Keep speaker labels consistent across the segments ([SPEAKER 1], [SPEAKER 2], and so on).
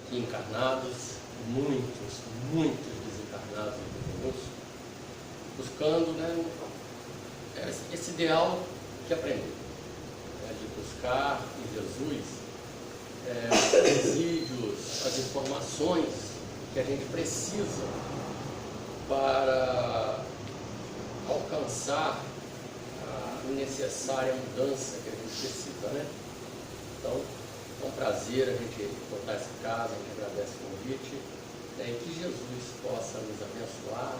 [SPEAKER 1] aqui encarnados, muitos desencarnados conosco, buscando, né, esse ideal que aprendeu, né, de buscar em Jesus os presídios, as informações que a gente precisa para alcançar a necessária mudança que a gente precisa, né? Então, é um prazer a gente contar essa casa, a gente agradece o convite, né, e que Jesus possa nos abençoar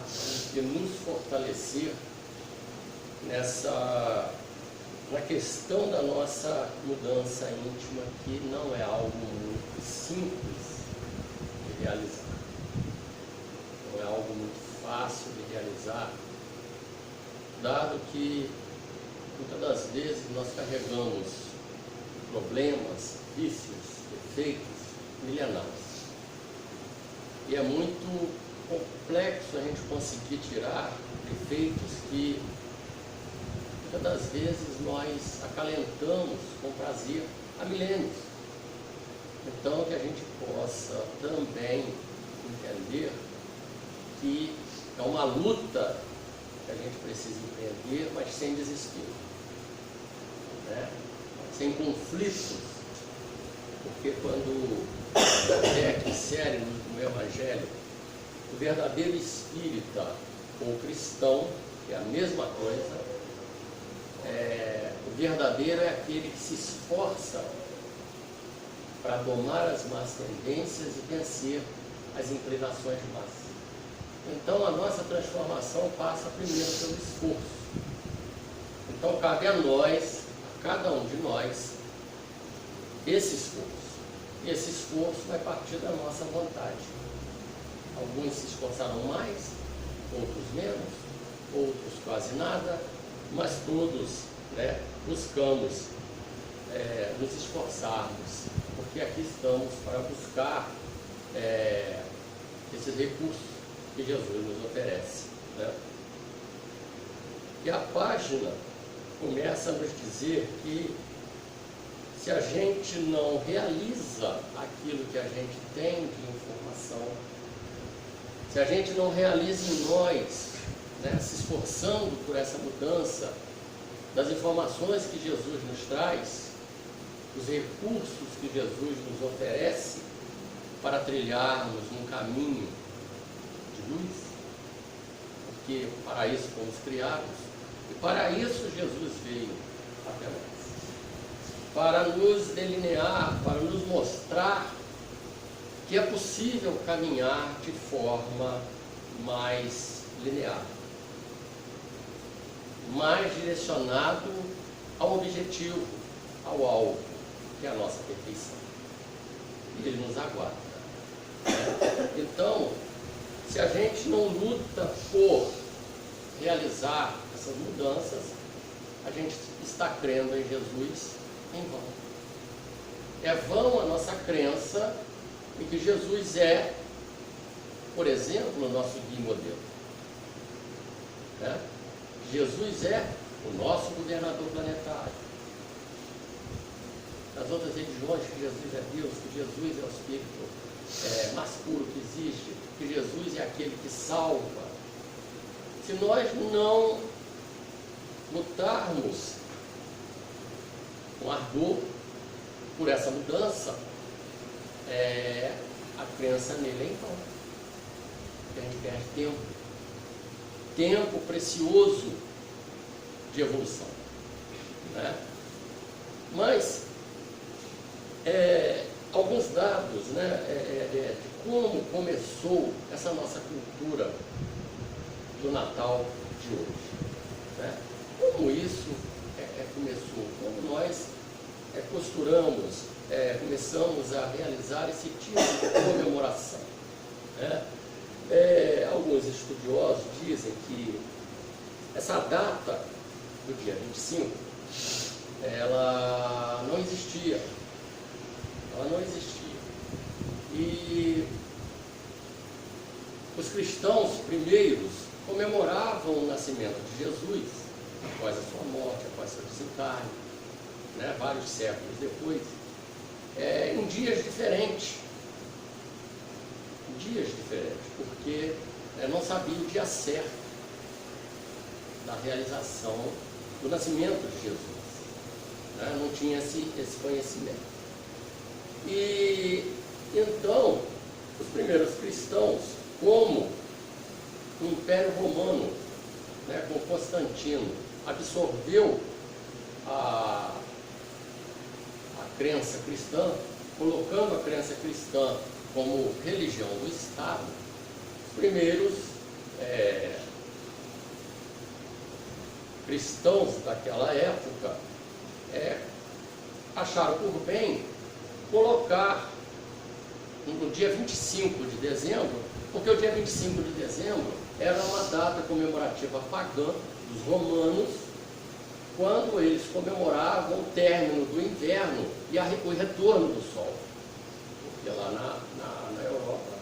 [SPEAKER 1] e nos fortalecer na questão da nossa mudança íntima, que não é algo muito simples de realizar, não é algo muito fácil de realizar, dado que muitas das vezes nós carregamos problemas, vícios, defeitos milenares. E é muito complexo a gente conseguir tirar defeitos que muitas das vezes nós acalentamos com prazer há milênios. Então, que a gente possa também entender que é uma luta que a gente precisa empreender, mas sem desespero, né? Sem conflitos, porque quando Kardec insere no Evangelho o verdadeiro espírita ou cristão, que é a mesma coisa, o verdadeiro é aquele que se esforça para domar as más tendências e vencer as inclinações más. Então a nossa transformação passa primeiro pelo esforço. Então cabe a nós, a cada um de nós, esse esforço. E esse esforço vai partir da nossa vontade. Alguns se esforçarão mais, outros menos, outros quase nada, mas todos, né, buscamos nos esforçarmos, porque aqui estamos para buscar esses recursos que Jesus nos oferece, né? E a página começa a nos dizer que se a gente não realiza aquilo que a gente tem de informação, se a gente não realiza em nós, né, se esforçando por essa mudança das informações que Jesus nos traz, os recursos que Jesus nos oferece para trilharmos um caminho de luz, porque para isso fomos criados, e para isso Jesus veio até nós, para nos delinear, para nos mostrar que é possível caminhar de forma mais linear, mais direcionado ao objetivo, ao alvo, que é a nossa perfeição. E Ele nos aguarda, né? Então, se a gente não luta por realizar essas mudanças, a gente está crendo em Jesus em vão. É vão a nossa crença em que Jesus é, por exemplo, o nosso guia e modelo, né? Jesus é o nosso governador planetário. Nas outras religiões, que Jesus é Deus, que Jesus é o Espírito mais puro que existe, que Jesus é aquele que salva. Se nós não lutarmos com ardor por essa mudança, a crença nele é em vão. Porque a gente perde tempo precioso de evolução, né? Mas alguns dados, né, de como começou essa nossa cultura do Natal de hoje, né? Como isso começou, como nós costuramos, começamos a realizar esse tipo de comemoração, né? Alguns estudiosos dizem que essa data do dia 25, ela não existia. Ela não existia. E os cristãos primeiros comemoravam o nascimento de Jesus após a sua morte, após seu desencarne, né, vários séculos depois, em dias diferentes. porque não sabia o dia certo da realização do nascimento de Jesus, né? Não tinha esse conhecimento. E então, os primeiros cristãos, como o Império Romano, né, com Constantino, absorveu a crença cristã, colocando a crença cristã como religião do Estado, os primeiros cristãos daquela época acharam por bem colocar no dia 25 de dezembro, porque o dia 25 de dezembro era uma data comemorativa pagã dos romanos, quando eles comemoravam o término do inverno e o retorno do sol. Porque lá na Europa,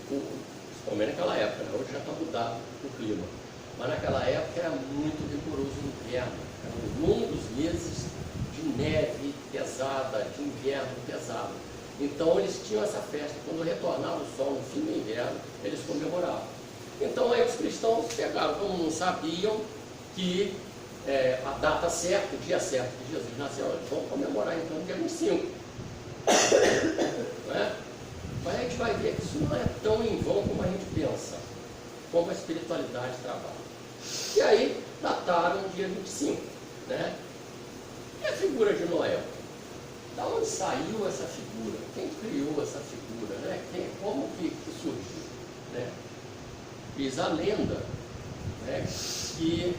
[SPEAKER 1] principalmente naquela época, né? Hoje já está mudado o clima, mas naquela época era muito rigoroso o inverno, eram longos meses de neve pesada, de inverno pesado. Então eles tinham essa festa, quando retornava o sol no fim do inverno, eles comemoravam. Então aí os cristãos pegaram, como não sabiam que a data certa, o dia certo que Jesus nasceu, eles vão comemorar então no dia 25. Não é? Mas a gente vai ver que isso não é tão em vão como a gente pensa, como a espiritualidade trabalha. E aí dataram o dia 25, né? E a figura de Noé? Da onde saiu essa figura? Quem criou essa figura? Né? Como que surgiu? Né? Diz a lenda, né, que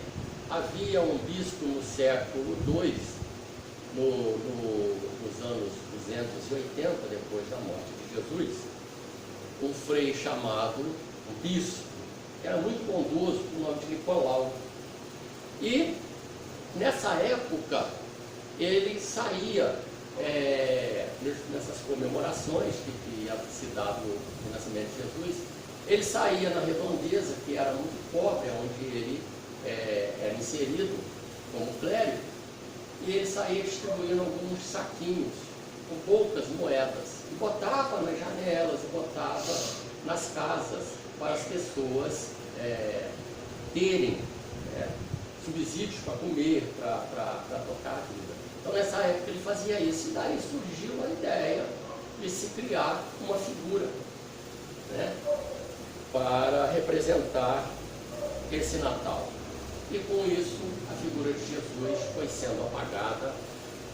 [SPEAKER 1] havia um bispo no século II, nos anos 280, depois da morte de Jesus, um frei chamado um bispo, que era muito bondoso, com o nome de Nicolau. E nessa época ele saía nessas comemorações que ia se dar no nascimento de Jesus, ele saía na redondeza, que era muito pobre, onde ele era inserido como clérigo, e ele saía distribuindo alguns saquinhos com poucas moedas, e botava nas janelas, e botava nas casas, para as pessoas terem subsídios para comer, para tocar a vida. Então nessa época ele fazia isso, e daí surgiu a ideia de se criar uma figura, né, para representar esse Natal. E com isso a figura de Jesus foi sendo apagada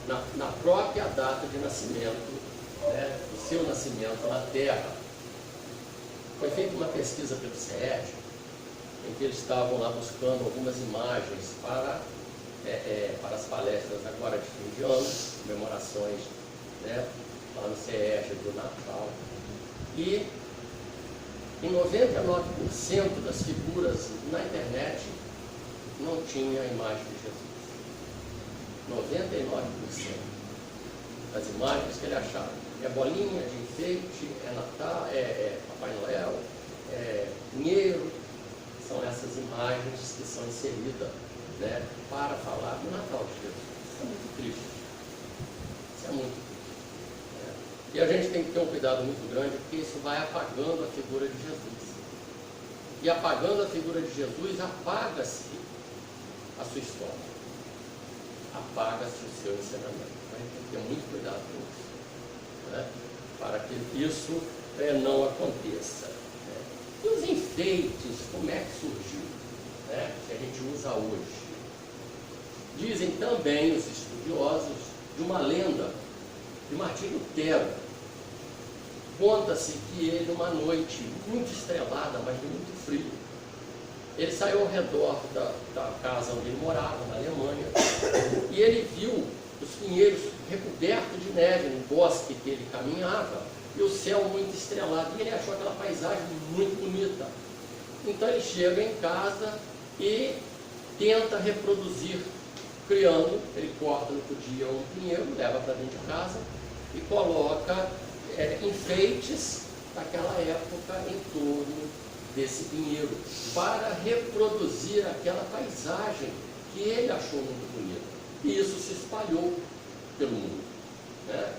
[SPEAKER 1] na própria data de nascimento, né, do seu nascimento na Terra. Foi feita uma pesquisa pelo CERJ, em que eles estavam lá buscando algumas imagens para as palestras agora de fim de ano, comemorações, né, lá no CERJ do Natal. E em 99% das figuras na internet não tinha a imagem de Jesus. 99% das imagens que ele achava. É bolinha de enfeite, é Natal, é Papai Noel, é dinheiro. São essas imagens que são inseridas, né, para falar do Natal de Jesus. Isso é muito triste. Isso é muito triste, né? E a gente tem que ter um cuidado muito grande, porque isso vai apagando a figura de Jesus. E apagando a figura de Jesus, apaga-se a sua história. Apaga-se o seu ensinamento. Então, a gente tem que ter muito cuidado com isso, né, para que isso não aconteça. Né? E os enfeites, como é que surgiu? Né, que a gente usa hoje? Dizem também os estudiosos de uma lenda de Martim Lutero. Conta-se que ele, numa noite muito estrelada, mas de muito frio, ele saiu ao redor da casa onde ele morava, na Alemanha, e ele viu os pinheiros recobertos de neve no bosque que ele caminhava, e o céu muito estrelado, e ele achou aquela paisagem muito bonita. Então ele chega em casa e tenta reproduzir, criando, ele corta no outro dia um pinheiro, leva para dentro de casa e coloca enfeites daquela época em torno desse pinheiro, para reproduzir aquela paisagem que ele achou muito bonita. E isso se espalhou pelo mundo, né?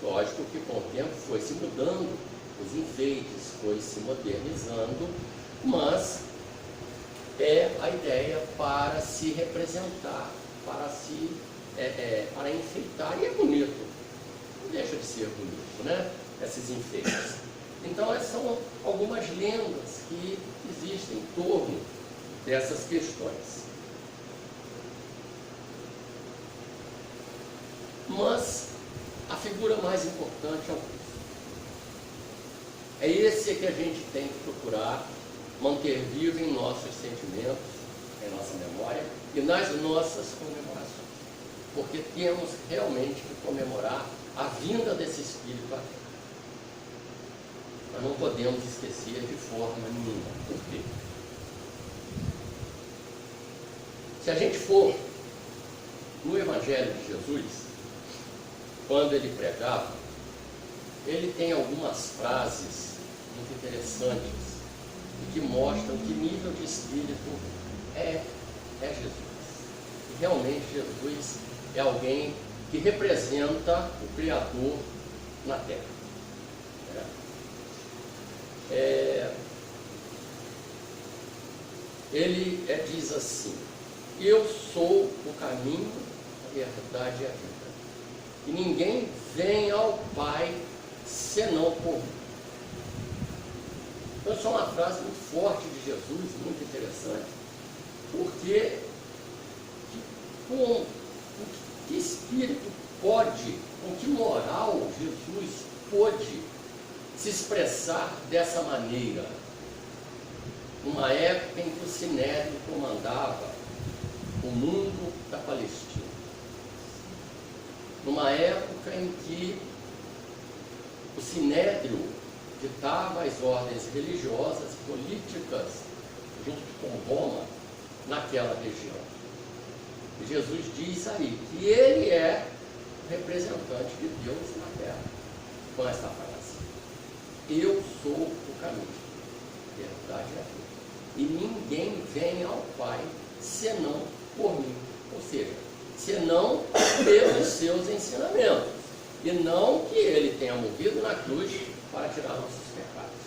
[SPEAKER 1] Lógico que com o tempo foi se mudando os enfeites, foi se modernizando, mas é a ideia para se representar, para enfeitar, e é bonito, não deixa de ser bonito, né? Esses enfeites. Então, essas são algumas lendas que existem em torno dessas questões. Mas a figura mais importante é o Cristo. É esse que a gente tem que procurar manter vivo em nossos sentimentos, em nossa memória e nas nossas comemorações. Porque temos realmente que comemorar a vinda desse Espírito à Terra. Mas não podemos esquecer de forma nenhuma. Por quê? Se a gente for no Evangelho de Jesus, quando ele pregava, ele tem algumas frases muito interessantes e que mostram que nível de espírito é Jesus. E realmente Jesus é alguém que representa o Criador na Terra. Ele diz assim: eu sou o caminho, a verdade e a vida. E ninguém vem ao Pai senão por mim. Então, isso é uma frase muito forte de Jesus, muito interessante, porque com que espírito pode, com que moral Jesus pôde se expressar dessa maneira, numa época em que o Sinédrio comandava o mundo da Palestina, numa época em que o Sinédrio ditava as ordens religiosas e políticas junto com Roma naquela região. E Jesus diz aí que ele é o representante de Deus na terra, com essa frase: eu sou o caminho, a verdade é a vida, e ninguém vem ao Pai senão por mim. Ou seja, senão pelos seus ensinamentos, e não que ele tenha morrido na cruz para tirar nossos pecados.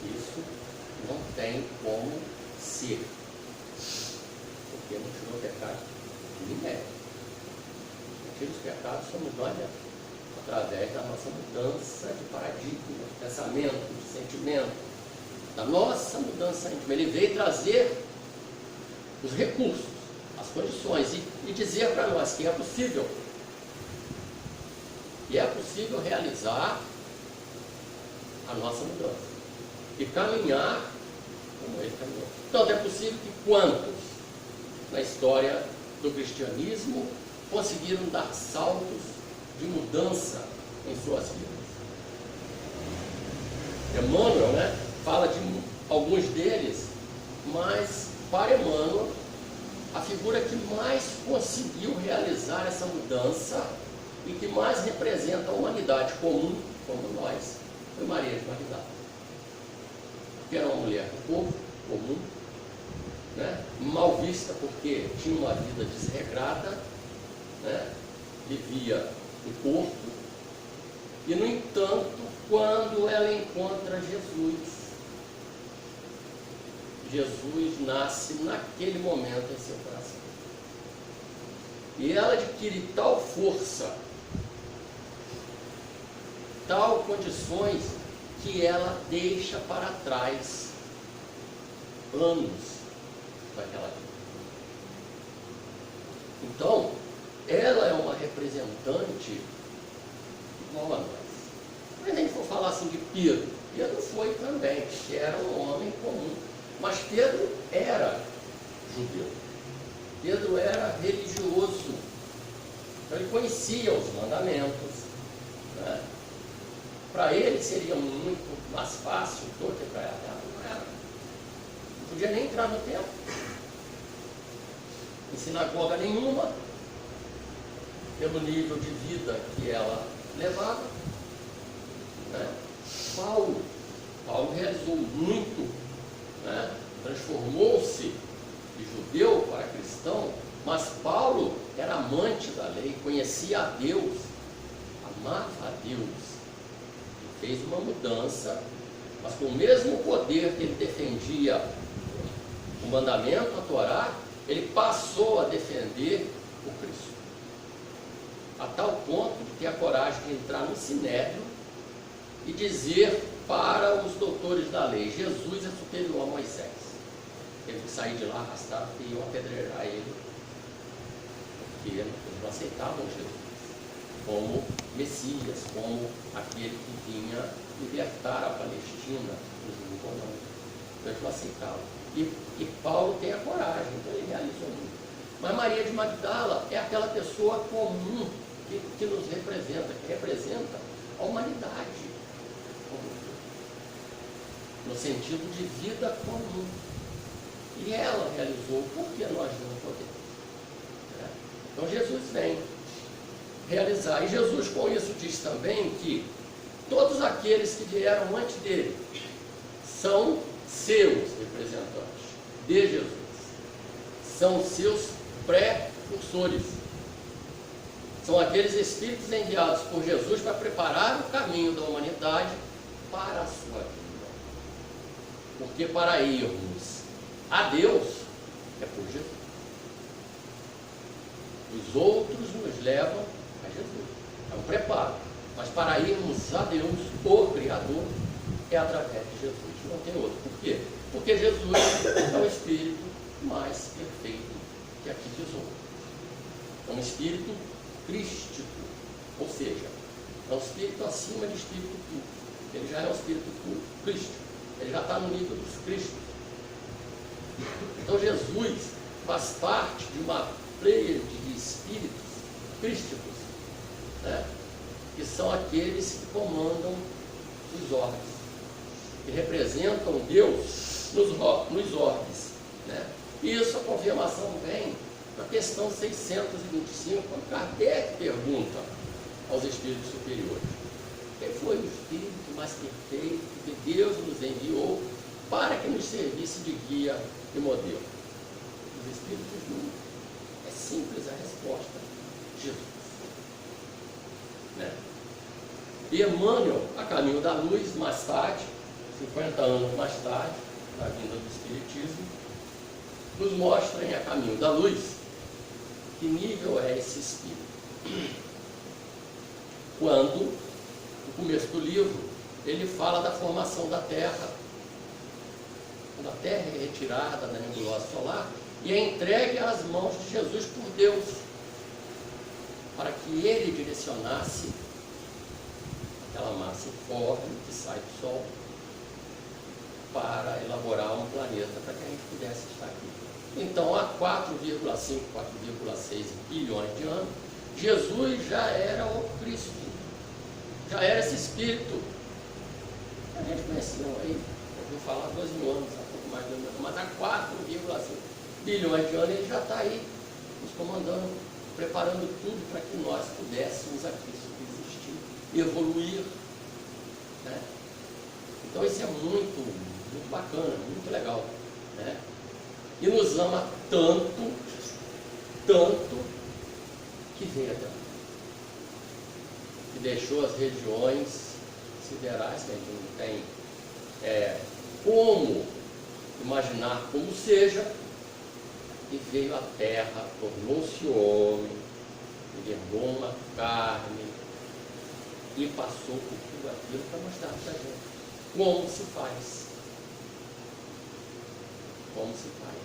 [SPEAKER 1] Isso não tem como ser, porque não tirou o pecado de ninguém. Quem tira os pecados somos nós mesmos, através da nossa mudança de paradigma, de pensamento, de sentimento, da nossa mudança íntima. Ele veio trazer os recursos, as condições, e dizer para nós que é possível. E é possível realizar a nossa mudança e caminhar como ele caminhou. Então, é possível que quantos na história do cristianismo conseguiram dar saltos de mudança em suas vidas. Emmanuel, fala de alguns deles, mas para Emmanuel, a figura que mais conseguiu realizar essa mudança e que mais representa a humanidade comum, como nós, foi Maria de Magdala. Que era uma mulher do povo comum, mal vista porque tinha uma vida desregrada, vivia no corpo, e no entanto, quando ela encontra Jesus nasce naquele momento em seu coração. E ela adquire tal força, tal condições, que ela deixa para trás anos daquela vida. Então, ela é uma representante igual a nós. Mas a gente for falar assim de Pedro foi também, que era um homem comum. Mas Pedro era judeu. Pedro era religioso. Então ele conhecia os mandamentos. Para ele seria muito mais fácil do que para ela. Não era. Não podia nem entrar no templo. Em sinagoga nenhuma. Pelo nível de vida que ela levava. Paulo realizou muito. Transformou-se de judeu para cristão, mas Paulo era amante da lei, conhecia a Deus, amava a Deus, fez uma mudança, mas com o mesmo poder que ele defendia o mandamento, a Torá, ele passou a defender o Cristo. A tal ponto de ter a coragem de entrar no Sinédrio e dizer para os doutores da lei: Jesus é superior a Moisés. Teve que sair de lá arrastado e iam apedrejar ele, porque eles não aceitavam Jesus como Messias, como aquele que vinha libertar a Palestina dos romanos. Então eles não aceitavam. E Paulo tem a coragem, então ele realizou muito. Mas Maria de Magdala é aquela pessoa comum que nos representa, que representa a humanidade, no sentido de vida comum. E ela realizou, por que nós não podemos? Então Jesus vem realizar. E Jesus com isso diz também que todos aqueles que vieram antes dele são seus representantes de Jesus. São seus precursores. São aqueles espíritos enviados por Jesus para preparar o caminho da humanidade para a sua vida. Porque para irmos a Deus é por Jesus. Os outros nos levam a Jesus. É um preparo. Mas para irmos a Deus, o Criador, é através de Jesus. Não tem outro. Por quê? Porque Jesus é o Espírito mais perfeito que aqui diz outro. É um Espírito crístico. Ou seja, é um Espírito acima de Espírito puro. Ele já é um Espírito crístico. Ele já está no nível dos Cristos. Então Jesus faz parte de uma pleiade de espíritos crísticos, né? Que são aqueles que comandam os orbes, que representam Deus nos orbes, né? E isso, a confirmação vem na questão 625, quando Kardec pergunta aos espíritos superiores: quem foi o espírito mais perfeito que Deus nos enviou para que nos servisse de guia e modelo? Os espíritos não. É simples a resposta: Jesus. Né? E Emmanuel, a caminho da luz, mais tarde, 50 anos mais tarde, na vinda do Espiritismo, nos mostra em A Caminho da Luz que nível é esse espírito. Quando, no começo do livro, ele fala da formação da Terra. Quando a Terra é retirada da nebulosa solar e é entregue às mãos de Jesus por Deus, para que ele direcionasse aquela massa informe que sai do Sol para elaborar um planeta para que a gente pudesse estar aqui. Então, há 4,5, 4,6 bilhões de anos, Jesus já era o Cristo, já era esse Espírito. A gente conheceu aí, ouviu falar há 12 mil anos, há pouco mais de 2 mil anos, mas há 4,5 bilhões de anos ele já está aí, nos comandando, preparando tudo para que nós pudéssemos aqui subsistir, evoluir, né? Então isso é muito, muito bacana, muito legal, né? E nos ama tanto, tanto, que veio até nós, que deixou as regiões siderais, que a gente não tem como imaginar como seja, e veio à terra, tornou-se homem, envergou uma carne e passou por tudo aquilo para mostrar para a gente como se faz. Como se faz.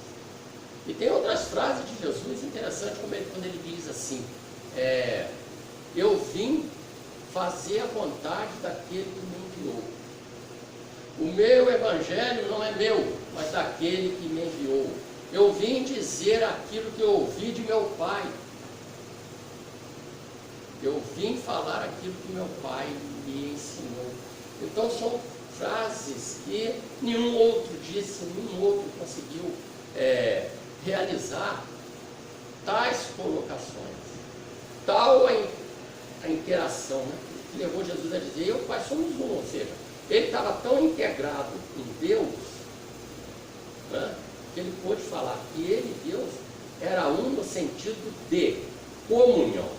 [SPEAKER 1] E tem outras frases de Jesus interessantes, como quando ele diz assim: eu vim fazer a vontade daquele que me enviou. O meu evangelho não é meu, mas daquele que me enviou. Eu vim dizer aquilo que eu ouvi de meu Pai. Eu vim falar aquilo que meu Pai me ensinou. Então são frases que nenhum outro disse, nenhum outro conseguiu realizar tais colocações, tal a interação, né, que levou Jesus a dizer: eu e o Pai somos um. Ou seja, ele estava tão integrado em Deus, né, que ele pôde falar que ele e Deus era um no sentido de comunhão,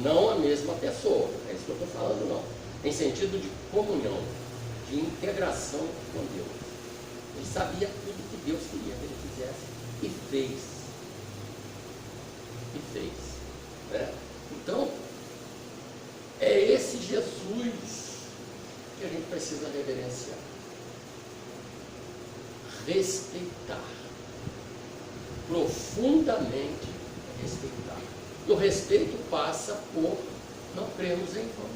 [SPEAKER 1] não a mesma pessoa. É isso que eu estou falando, não. em sentido de comunhão, de integração com Deus. Ele sabia tudo que Deus queria que ele fizesse e fez. E fez. Né? Então, é esse Jesus que a gente precisa reverenciar. Respeitar. Profundamente respeitar. E o respeito passa por não crermos em vão.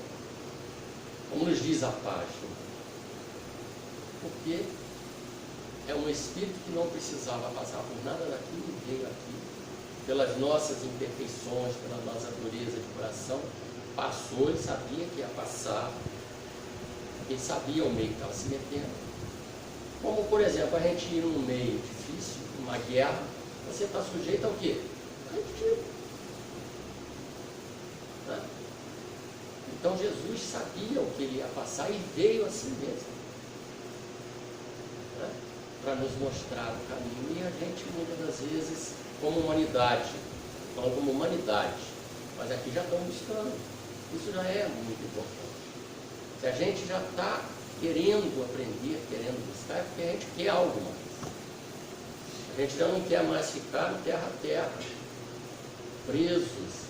[SPEAKER 1] Como nos diz a página. Porque é um espírito que não precisava passar por nada daquilo e veio aqui. Pelas nossas imperfeições, pela nossa dureza de coração, passou, ele sabia que ia passar. Ele sabia o meio que estava se metendo. Como, por exemplo, a gente ir num meio difícil, numa guerra, você está sujeito ao quê? A tiro. Né? Então Jesus sabia o que ele ia passar e veio assim mesmo. Né? Para nos mostrar o caminho. E a gente, muitas das vezes, como humanidade, falando como humanidade, mas aqui já estamos buscando. Isso já é muito importante. Se a gente já está querendo aprender, querendo buscar, é porque a gente quer algo mais. A gente já não quer mais ficar no terra a terra, presos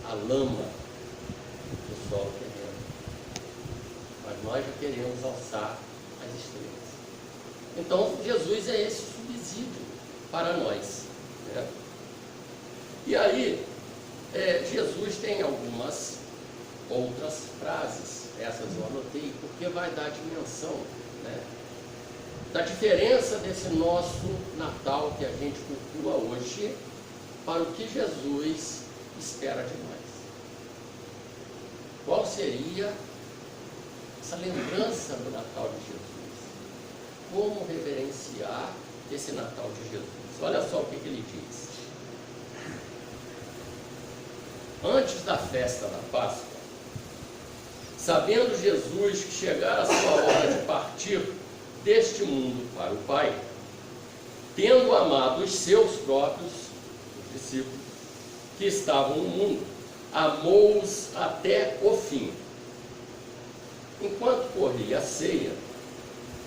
[SPEAKER 1] à lama do solo terreno. Mas nós já queremos alçar as estrelas. Então, Jesus é esse subsídio para nós. Né? E aí, Jesus tem algumas outras frases. Essas eu anotei, porque vai dar a dimensão, né, da diferença desse nosso Natal que a gente cultua hoje para o que Jesus espera de nós. Qual seria essa lembrança do Natal de Jesus? Como reverenciar esse Natal de Jesus? Olha só o que ele diz. Antes da festa da Páscoa, sabendo Jesus que chegara a sua hora de partir deste mundo para o Pai, tendo amado os seus próprios, os discípulos, que estavam no mundo, amou-os até o fim. Enquanto corria a ceia,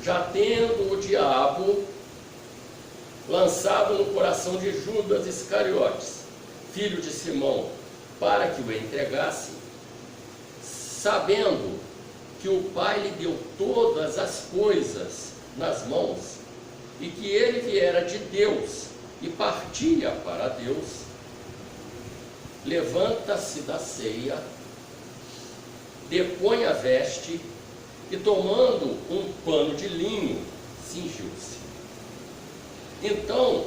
[SPEAKER 1] já tendo o diabo lançado no coração de Judas Iscariotes, filho de Simão, para que o entregasse, sabendo que o Pai lhe deu todas as coisas nas mãos e que ele viera de Deus e partia para Deus, levanta-se da ceia, depõe a veste e, tomando um pano de linho, cingiu-se. Então,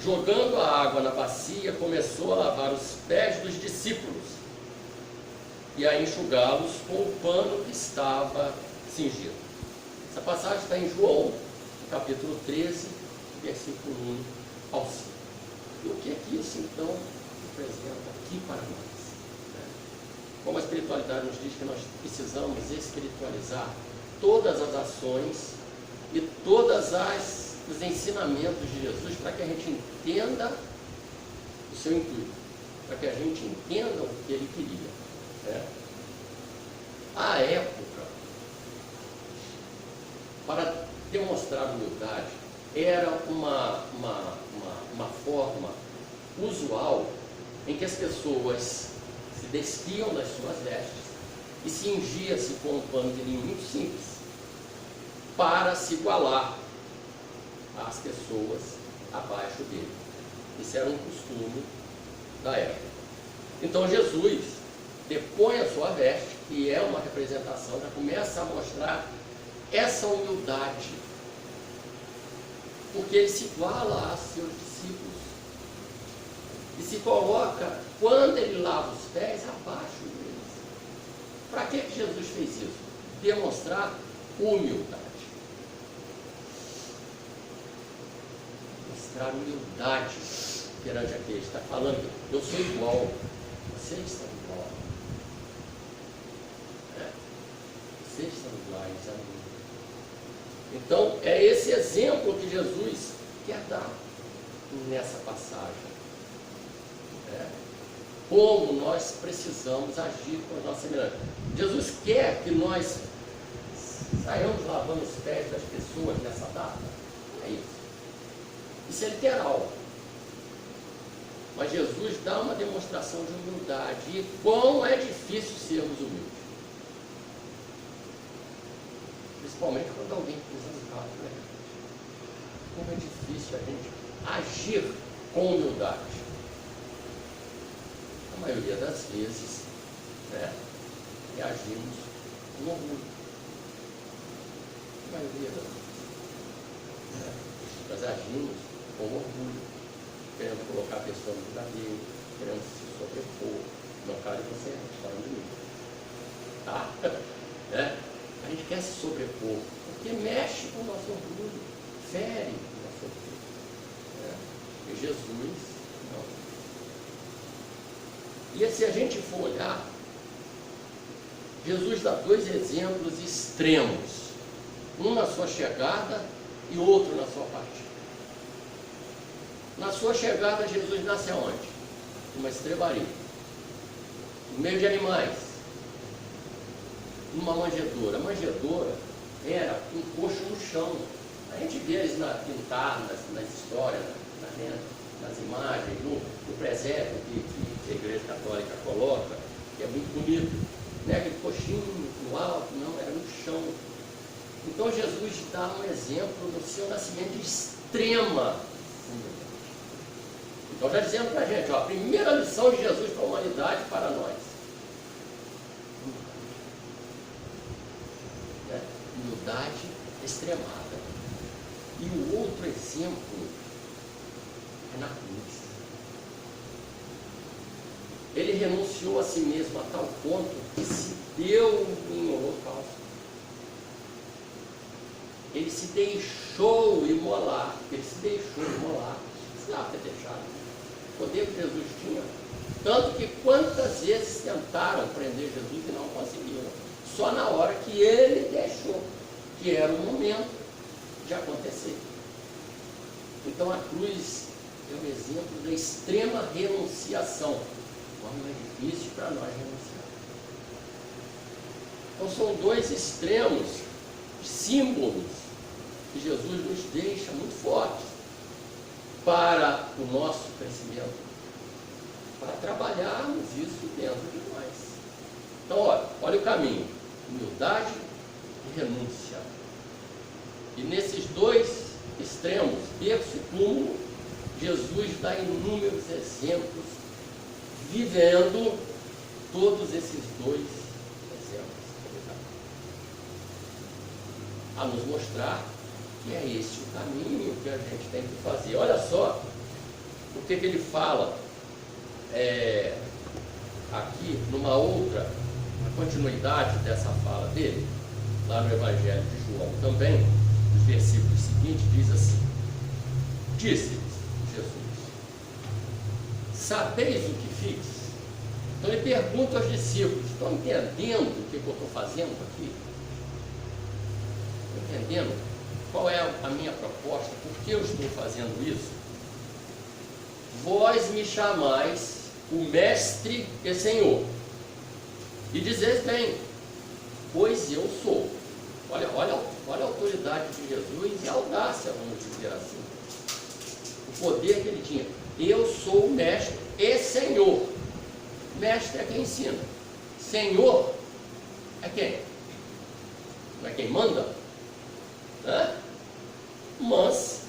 [SPEAKER 1] jogando a água na bacia, começou a lavar os pés dos discípulos e a enxugá-los com o pano que estava cingido. Essa passagem está em João, capítulo 13, versículo 1 ao 5. E o que é que isso, então, representa aqui para nós? Como a espiritualidade nos diz que nós precisamos espiritualizar todas as ações e todos os ensinamentos de Jesus para que a gente entenda o seu intuito, para que a gente entenda o que ele queria. À época, para demonstrar humildade, era uma forma usual em que as pessoas se despiam das suas vestes e cingia-se com um pano de linho muito simples para se igualar às pessoas abaixo dele. Isso era um costume da época. Então Jesus depõe a sua veste, que é uma representação, já começa a mostrar essa humildade, porque ele se iguala a seus discípulos e se coloca, quando ele lava os pés, abaixo deles. Para que Jesus fez isso? Demonstrar humildade. Mostrar humildade perante aquele que está falando: eu sou igual, vocês são igual. Vocês são iguais a mim. Então, é esse exemplo que Jesus quer dar nessa passagem. como nós precisamos agir com a nossa semelhança. Jesus quer que nós saiamos lavando os pés das pessoas nessa data. Não é isso. Isso é literal. Mas Jesus dá uma demonstração de humildade. E quão é difícil sermos humildes. Principalmente quando alguém pisa no carro, né? Como é difícil a gente agir com humildade. A maioria das vezes, né, reagimos com orgulho. A maioria das vezes. Né? Nós agimos com orgulho, querendo colocar a pessoa no lugar dele, querendo se sobrepor. Não, cara, você está falando de mim. Tá? Né? A gente quer se sobrepor, porque mexe com o nosso orgulho, fere o nosso orgulho. Né? E Jesus, não. E se a gente for olhar, Jesus dá dois exemplos extremos, um na sua chegada e outro na sua partida. Na sua chegada, Jesus nasce aonde? Numa estrebaria, no meio de animais, numa manjedoura. A manjedoura era um coxo no chão. A gente vê eles pintar nas histórias, nas imagens, no presépio que a Igreja Católica coloca, que é muito bonito. Não é aquele coxinho no alto, não, era no chão. Então Jesus dá um exemplo do seu nascimento de extrema humildade. Então já dizendo para a gente, ó, a primeira lição de Jesus para a humanidade, para nós. Humildade extremada. E o outro exemplo é na cruz. Ele renunciou a si mesmo a tal ponto que se deu em holocausto. Ele se deixou imolar. Ele se deixou imolar. Precisava ter deixado. O poder que Jesus tinha. Tanto que quantas vezes tentaram prender Jesus e não conseguiram. Só na hora que ele deixou, que era o momento de acontecer. Então a cruz é um exemplo da extrema renunciação. Como é difícil para nós renunciar. Então são dois extremos, símbolos, que Jesus nos deixa muito fortes para o nosso crescimento, para trabalharmos isso dentro de nós. Então olha o caminho. Humildade e renúncia. E nesses dois extremos, berço e túmulo, Jesus dá inúmeros exemplos, vivendo todos esses dois exemplos. A nos mostrar que é esse o caminho que a gente tem que fazer. Olha só o que ele fala aqui, numa outra continuidade dessa fala dele, lá no Evangelho de João também, nos versículos seguintes, diz assim: disse-lhes Jesus, sabeis o que fiz? Então ele pergunta aos discípulos, estão entendendo o que eu estou fazendo aqui? Estão entendendo qual é a minha proposta? Por que eu estou fazendo isso? Vós me chamais o Mestre e Senhor, e dizeis bem, pois eu sou. Olha a autoridade de Jesus e a audácia, vamos dizer assim. O poder que ele tinha. Eu sou o Mestre e Senhor. Mestre é quem ensina. Senhor é quem? Não é quem manda? Né? Mas,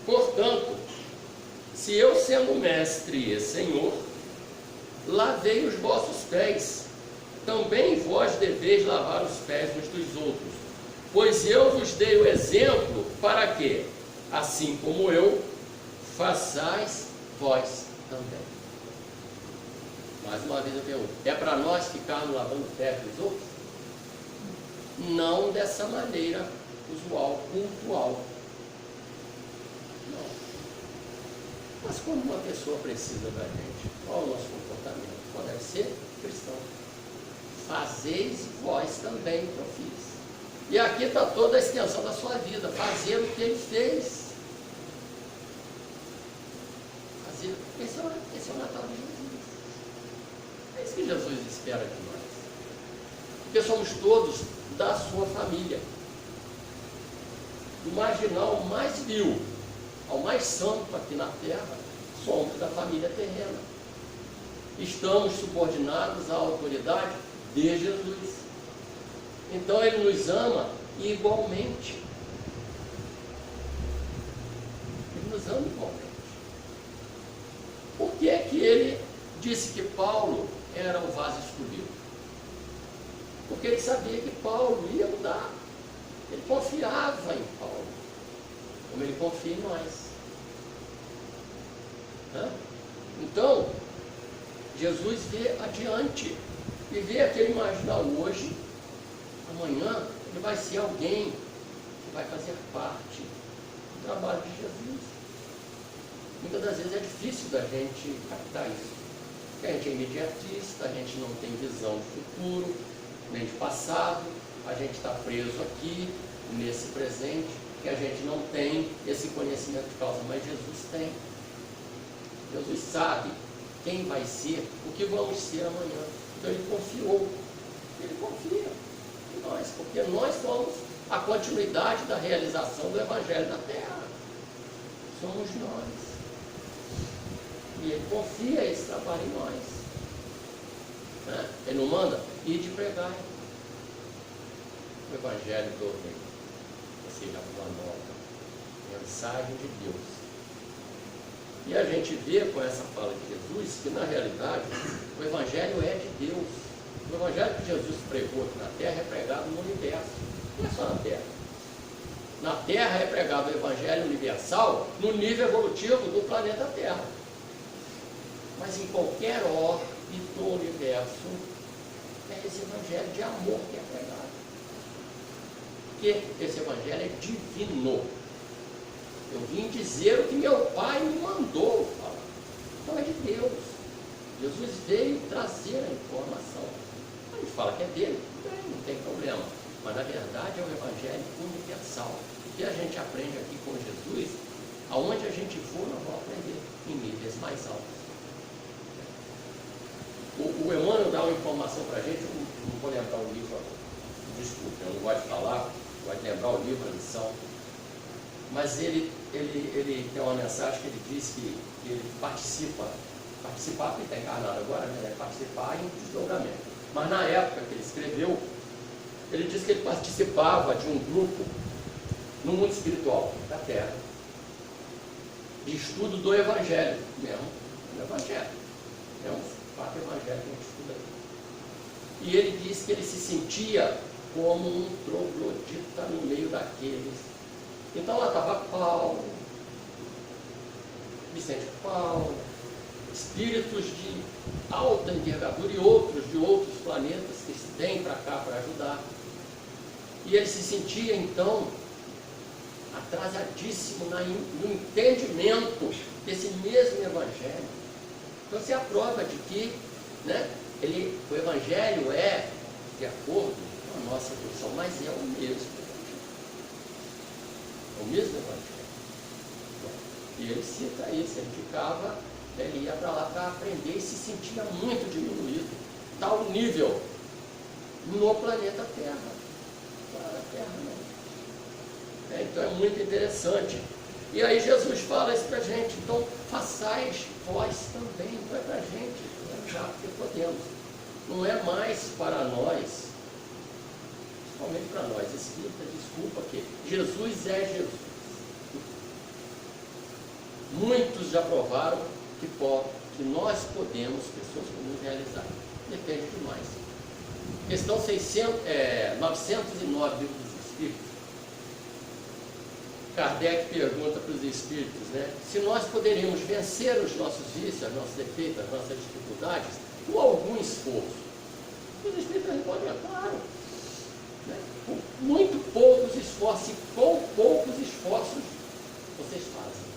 [SPEAKER 1] portanto, se eu sendo Mestre e Senhor, lavei os vossos pés, também vós deveis lavar os pés uns dos outros, pois eu vos dei o exemplo para que, assim como eu, façais vós também. Mais uma vez eu pergunto, é para nós ficarmos lavando os pés dos outros? Não dessa maneira usual, cultual. Não. Mas quando uma pessoa precisa da gente, qual é o nosso comportamento? Qual deve ser? Cristão. Fazeis vós também o que eu fiz. E aqui está toda a extensão da sua vida, fazer o que ele fez. Fazer. Esse é o Natal de Jesus. isso que Jesus espera de nós. Porque somos todos da sua família. Do marginal mais vil ao mais santo aqui na terra, somos da família terrena. Estamos subordinados à autoridade de Jesus. Então Ele nos ama igualmente. Ele nos ama igualmente. Por que é que Ele disse que Paulo era o vaso escolhido? Porque Ele sabia que Paulo ia mudar. Ele confiava em Paulo, como Ele confia em nós. Então, Jesus vê adiante, e vê aquele marginal hoje, amanhã ele vai ser alguém que vai fazer parte do trabalho de Jesus. Muitas das vezes é difícil da gente captar isso, porque a gente é imediatista, a gente não tem visão de futuro, nem de passado, a gente está preso aqui, nesse presente, que a gente não tem esse conhecimento de causa, mas Jesus tem. Jesus sabe quem vai ser, o que vamos ser amanhã. Então Ele confiou, Ele confia em nós, porque nós somos a continuidade da realização do Evangelho na Terra. Somos nós. E Ele confia esse trabalho em nós. Ele não manda ir de pregar o Evangelho do Reino, ou seja, a boa nova, mensagem de Deus. E a gente vê com essa fala de Jesus que, na realidade, o Evangelho é de Deus. O Evangelho que Jesus pregou aqui na Terra é pregado no universo, não é só na Terra. Na Terra é pregado o Evangelho universal no nível evolutivo do planeta Terra. Mas em qualquer orbe do universo, é esse Evangelho de amor que é pregado. Porque esse Evangelho é divino. Eu vim dizer o que meu Pai me mandou falar. Então é de Deus. Jesus veio trazer a informação. A gente fala que é dele, não tem problema. Mas na verdade é o Evangelho universal. O que a gente aprende aqui com Jesus, aonde a gente for, nós vamos aprender em níveis mais altos. O Emmanuel dá uma informação para a gente, eu não vou lembrar o livro agora. Desculpe, eu não gosto de falar, gosto de lembrar o livro, a lição. Mas ele tem uma mensagem que ele diz que ele participar porque está encarnado agora, né? Participar em desdobramento. Mas na época que ele escreveu, ele disse que ele participava de um grupo no mundo espiritual da Terra, de estudo do Evangelho mesmo, do Evangelho. É um fato evangelho que a gente estuda aqui. E ele disse que ele se sentia como um troglodita no meio daqueles. Então lá estava Paulo, Vicente Paulo, espíritos de alta envergadura e outros de outros planetas que vêm para cá para ajudar. E ele se sentia então atrasadíssimo no entendimento desse mesmo Evangelho. Então se é a prova de que, né, o Evangelho é de acordo com a nossa evolução, mas é o mesmo. O mesmo Evangelho. E ele cita isso, ele ficava, ele ia para lá para aprender e se sentia muito diminuído, tal nível no planeta Terra. Para a Terra não. Então é muito interessante. E aí Jesus fala isso para a gente, então façais vós também, não é para a gente, já porque podemos. Não é mais para nós, principalmente para nós, espírita, desculpa que Jesus é Jesus. Muitos já provaram que nós podemos, pessoas comuns, realizar. Depende de nós. Questão 909 do Livro dos Espíritos. Kardec pergunta para os espíritos, né, se nós poderíamos vencer os nossos vícios, as nossas defeitos, as nossas dificuldades, com algum esforço. Os espíritos respondem, é claro. Com muito poucos esforços, e com poucos esforços vocês fazem.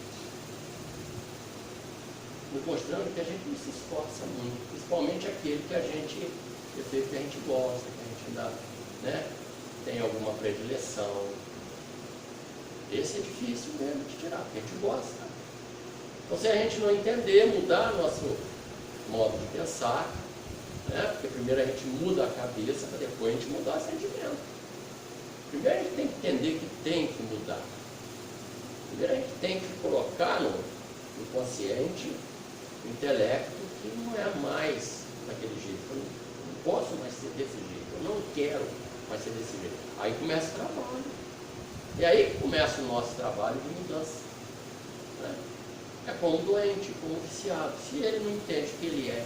[SPEAKER 1] Nos mostrando que a gente não se esforça muito, principalmente aquele que a gente, efeito que a gente gosta, que a gente ainda, né, tem alguma predileção. Esse é difícil mesmo de tirar, porque a gente gosta. Então se a gente não entender, mudar nosso modo de pensar, né? Porque primeiro a gente muda a cabeça para depois a gente mudar o sentimento. Primeiro a gente tem que entender que tem que mudar. Primeiro a gente tem que colocar no consciente, no intelecto, que não é mais daquele jeito. Eu não posso mais ser desse jeito. Eu não quero mais ser desse jeito. Aí começa o trabalho. E aí começa o nosso trabalho de mudança. Né? É como doente, como viciado. Se ele não entende que ele é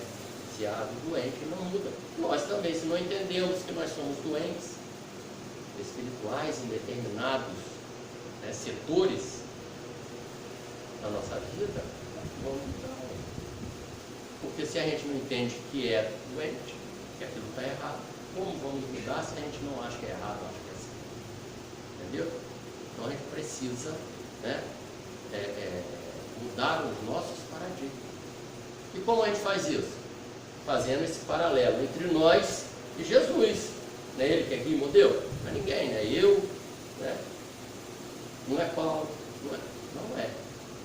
[SPEAKER 1] viciado, doente, ele não muda. Nós também, se não entendemos que nós somos doentes espirituais em determinados setores da nossa vida, vamos mudar. Porque se a gente não entende que é doente, que aquilo está errado, como vamos mudar se a gente não acha que é errado, acha que é assim? Entendeu? Então a gente precisa, né, mudar os nossos paradigmas. E como a gente faz isso? Fazendo esse paralelo entre nós e Jesus. Não é ele que é guia e modelo? Não é ninguém, não é eu, né? Não é Paulo, não é.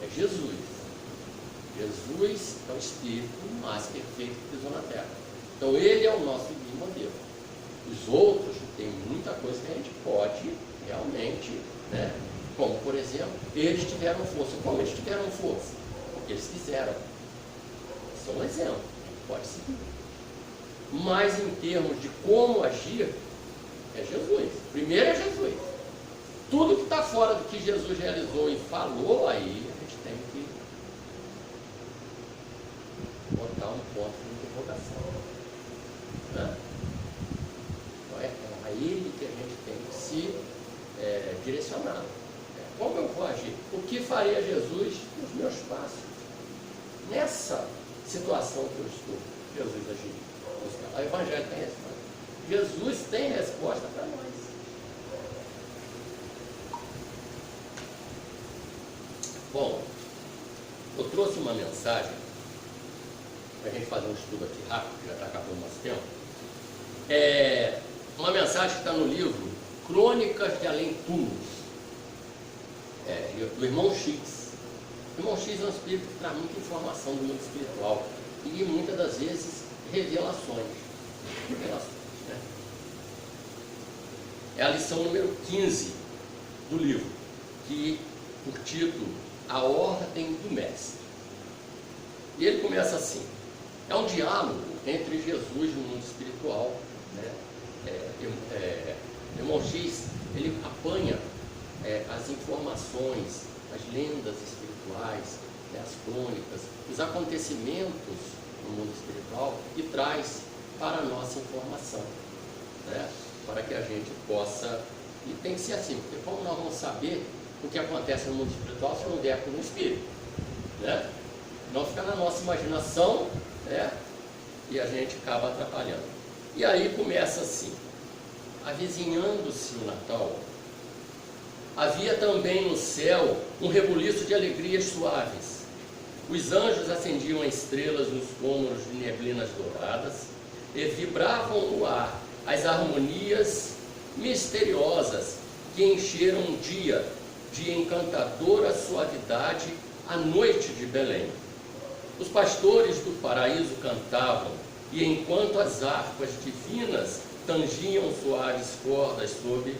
[SPEAKER 1] É Jesus. Jesus é o Espírito mais perfeito que pisou na Terra. Então ele é o nosso guia e modelo. Os outros, tem muita coisa que a gente pode realmente, né? Como, por exemplo, eles tiveram força. Como eles tiveram força? Porque eles quiseram. Isso é um exemplo, a gente pode seguir. Mas em termos de como agir, é Jesus. Primeiro é Jesus. Tudo que está fora do que Jesus realizou e falou, aí a gente tem que botar um ponto de interrogação. Né? Então é a ele que a gente tem que se direcionar. Como eu vou agir? O que faria Jesus nos meus passos? Nessa situação que eu estou, Jesus agiria. O Evangelho tem resposta. Jesus tem resposta para nós. Bom, eu trouxe uma mensagem para a gente fazer um estudo aqui rápido, que já está acabando o nosso tempo. Uma mensagem que está no livro Crônicas de Além Túmulos, do irmão X. O irmão X é um espírito que traz muita informação do mundo espiritual e muitas das vezes revelações, né? É a lição número 15 do livro, que por título A Ordem do Mestre. E ele começa assim: é um diálogo entre Jesus e o mundo espiritual, né? O irmão X, ele apanha as informações, as lendas espirituais, né, as crônicas, os acontecimentos no mundo espiritual e traz para a nossa informação, né, para que a gente possa, e tem que ser assim, porque como nós vamos saber o que acontece no mundo espiritual se não der no espírito, né? Não fica na nossa imaginação, né, e a gente acaba atrapalhando. E aí começa assim: avizinhando-se o Natal, havia também no céu um rebuliço de alegrias suaves. Os anjos acendiam estrelas nos cômoros de neblinas douradas e vibravam no ar as harmonias misteriosas que encheram um dia de encantadora suavidade a noite de Belém. Os pastores do paraíso cantavam, e enquanto as harpas divinas tangiam suaves cordas sob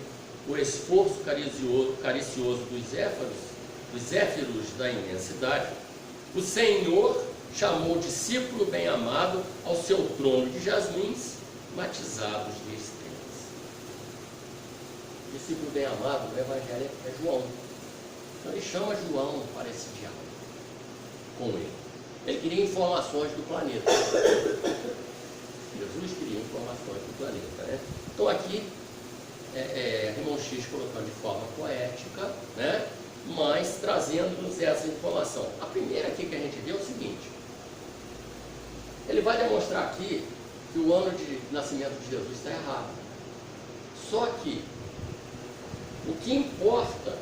[SPEAKER 1] o esforço caricioso dos zéfiros da imensidade, o Senhor chamou o discípulo bem-amado ao seu trono de jasmins, matizados de estrelas. O discípulo bem-amado do Evangelho é João. Então ele chama João para esse diálogo com ele. Ele queria informações do planeta. Jesus queria informações do planeta, né? Então aqui, irmão X colocando de forma poética, né? Mas trazendo-nos essa informação. A primeira aqui que a gente vê é o seguinte: ele vai demonstrar aqui que o ano de nascimento de Jesus está errado. Só que o que importa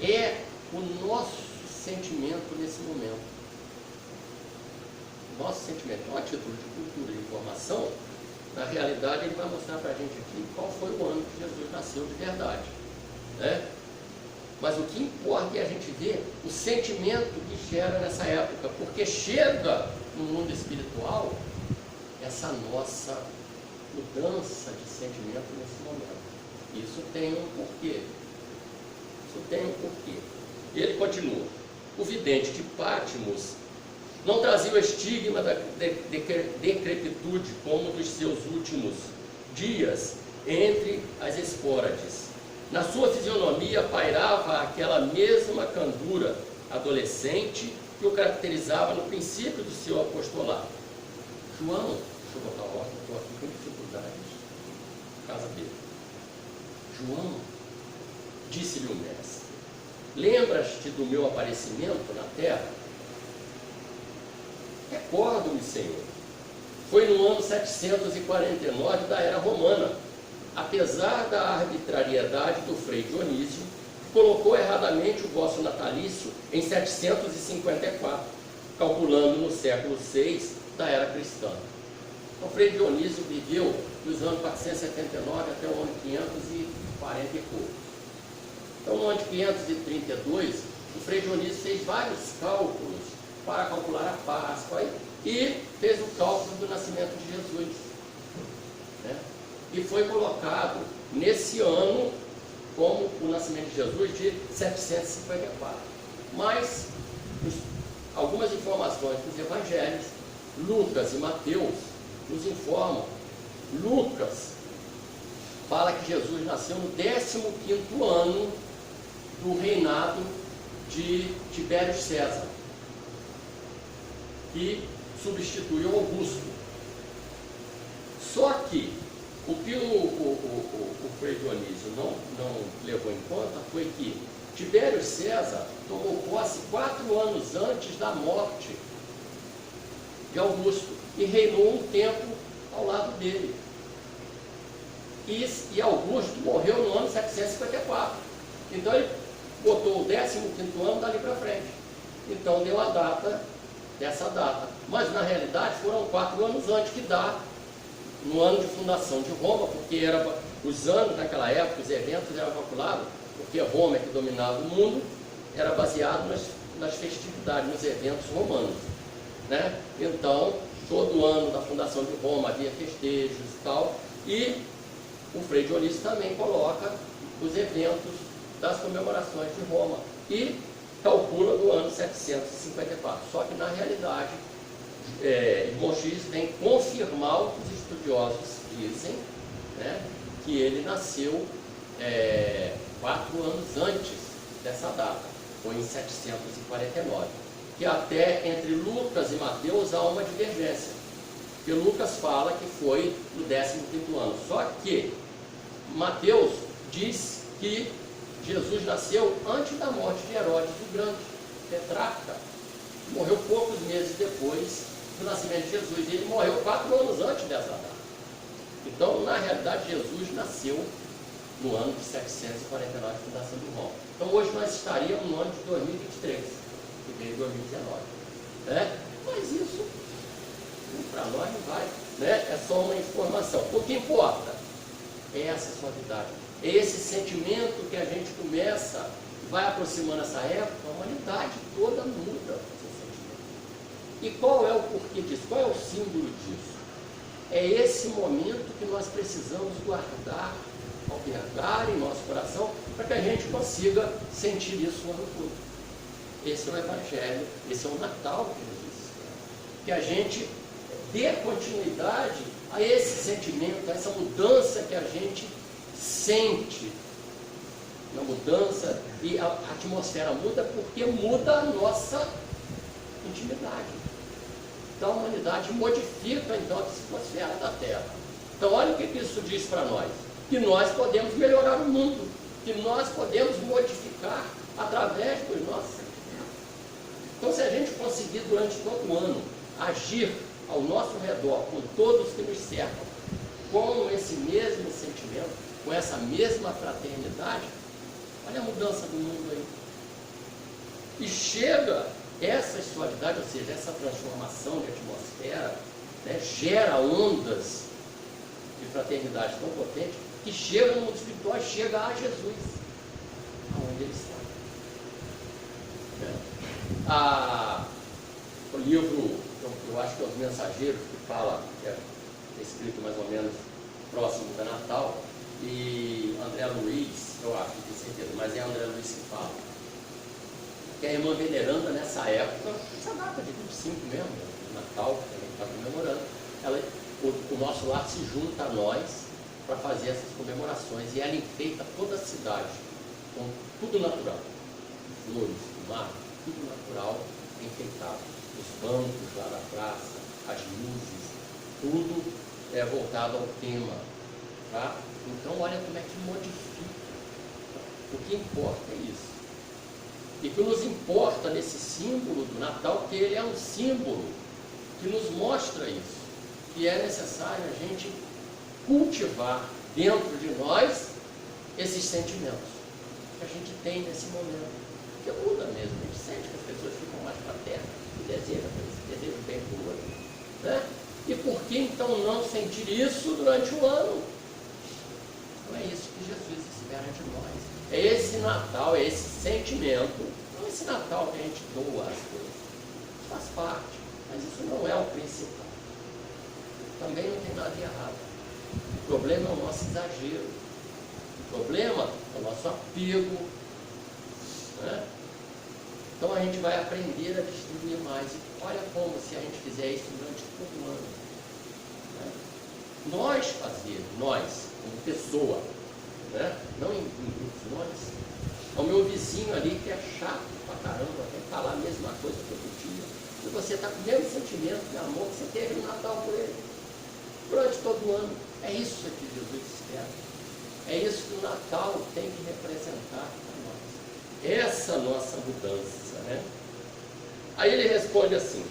[SPEAKER 1] é o nosso sentimento nesse momento. Nosso sentimento. Então, a título de cultura e informação, na realidade ele vai mostrar para a gente aqui qual foi o ano que Jesus nasceu de verdade, né? Mas o que importa é a gente ver o sentimento que gera nessa época, porque chega no mundo espiritual essa nossa mudança de sentimento nesse momento. Isso tem um porquê. Isso tem um porquê. E ele continua. O vidente de Pátimos não trazia o estigma da decrepitude como dos seus últimos dias entre as espórades. Na sua fisionomia pairava aquela mesma candura adolescente que o caracterizava no princípio do seu apostolado. João, deixa eu botar a ordem, estou aqui com dificuldades, casa dele. João, disse-lhe o mestre, lembras-te do meu aparecimento na terra? Recordo-me, Senhor. Foi no ano 749 da era romana, apesar da arbitrariedade do frei Dionísio, que colocou erradamente o vosso natalício em 754, calculando no século VI da era cristã. O frei Dionísio viveu dos anos 479 até o ano 540 e pouco. Então, no ano 532, o frei Dionísio fez vários cálculos para calcular a Páscoa e fez o cálculo do nascimento de Jesus. Né? E foi colocado nesse ano como o nascimento de Jesus de 754. Mas algumas informações dos evangelhos, Lucas e Mateus, nos informam. Lucas fala que Jesus nasceu no 15º ano do reinado de Tibério César, que substituiu Augusto. Só que o que o frei Dionísio não levou em conta foi que Tibério César tomou posse 4 anos antes da morte de Augusto e reinou um tempo ao lado dele. E Augusto morreu no ano 754. Então ele botou o 15º ano dali para frente. Então deu a data dessa data. Mas na realidade foram 4 anos antes, que dá no ano de fundação de Roma, porque os anos naquela época, os eventos eram calculados, porque Roma é que dominava o mundo, era baseado nas festividades, nos eventos romanos. Né? Então, todo ano da fundação de Roma havia festejos e tal, e o frei Dionísio também coloca os eventos das comemorações de Roma e calcula do ano 754. Só que na realidade, Irmão X vem confirmar o que os estudiosos dizem, né, que ele nasceu 4 anos antes dessa data, foi em 749. Que até entre Lucas e Mateus há uma divergência. Porque Lucas fala que foi no 15º ano. Só que Mateus diz que Jesus nasceu antes da morte de Herodes o Grande, tetrarca. Morreu poucos meses depois do nascimento de Jesus. Ele morreu 4 anos antes dessa data. Então, na realidade, Jesus nasceu no ano de 749, fundação de Roma. Então, hoje nós estaríamos no ano de 2023, que veio em 2019. Né? Mas isso, para nós, não vai. Né? É só uma informação. O que importa é essa suavidade. É esse sentimento que a gente começa, vai aproximando essa época, a humanidade toda muda esse sentimento. E qual é o porquê disso? Qual é o símbolo disso? É esse momento que nós precisamos guardar, albergar em nosso coração, para que a gente consiga sentir isso o ano todo. Esse é o Evangelho, esse é o Natal que Jesus espera. Que a gente dê continuidade a esse sentimento, a essa mudança que a gente sente. Na mudança, e a atmosfera muda porque muda a nossa intimidade. Então a humanidade modifica então a atmosfera da Terra. Então olha o que isso diz para nós. Que nós podemos melhorar o mundo, que nós podemos modificar através dos nossos sentimentos. Então se a gente conseguir durante todo o ano agir ao nosso redor, com todos que nos cercam, com esse mesmo sentimento, com essa mesma fraternidade, olha a mudança do mundo aí. E chega essa suavidade, ou seja, essa transformação de atmosfera, né, gera ondas de fraternidade tão potentes, que chega no mundo espiritual, chega a Jesus, aonde ele está. O livro, eu acho que é Os Mensageiros, que fala, que é é escrito mais ou menos próximo do Natal, e André Luiz, eu acho, não tenho certeza, mas é André Luiz que fala, que a irmã veneranda nessa época, essa data de 25 mesmo, Natal, que a gente está comemorando, o nosso lar se junta a nós para fazer essas comemorações, e ela enfeita toda a cidade, com tudo natural, flores, mar, tudo natural, enfeitado, os bancos lá da praça, as luzes, tudo é voltado ao tema, tá? Então olha como é que modifica, o que importa é isso, e o que nos importa nesse símbolo do Natal, porque ele é um símbolo que nos mostra isso, que é necessário a gente cultivar dentro de nós esses sentimentos que a gente tem nesse momento, que muda mesmo, a gente sente que as pessoas ficam mais fraternas, e desejam bem para o outro, né? E por que então não sentir isso durante o ano? Não é isso que Jesus espera de nós, é esse Natal, é esse sentimento, não é esse Natal que a gente doa as coisas, isso faz parte, mas isso não é o principal, também não tem nada de errado. O problema é o nosso exagero, o problema é o nosso apego, né? Então a gente vai aprender a distribuir mais, e olha como se a gente fizer isso durante todo o ano, né? Nós como pessoa, né? Não em grupos, é o meu vizinho ali que é chato pra caramba, quer falar a mesma coisa todo dia, e você está com o mesmo sentimento de amor que você teve no Natal por ele, durante todo o ano. É isso que Jesus espera, é isso que o Natal tem que representar para nós, essa nossa mudança, né? Aí ele responde assim,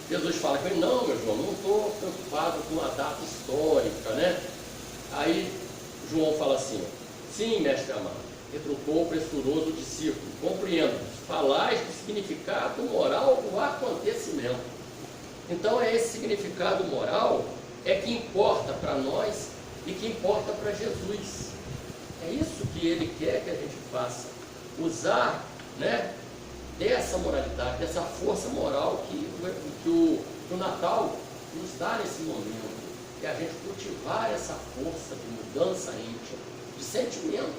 [SPEAKER 1] Jesus fala com ele, não, meu João, não estou preocupado com a data histórica, né? Aí João fala assim, sim, mestre amado, retrucou o pressuroso discípulo, compreendo, falais do significado moral do acontecimento. Então é esse significado moral é que importa para nós e que importa para Jesus. É isso que ele quer que a gente faça, usar, né, dessa moralidade, dessa força moral que o Natal nos dá nesse momento, é a gente cultivar essa força de mudança íntima, de sentimento,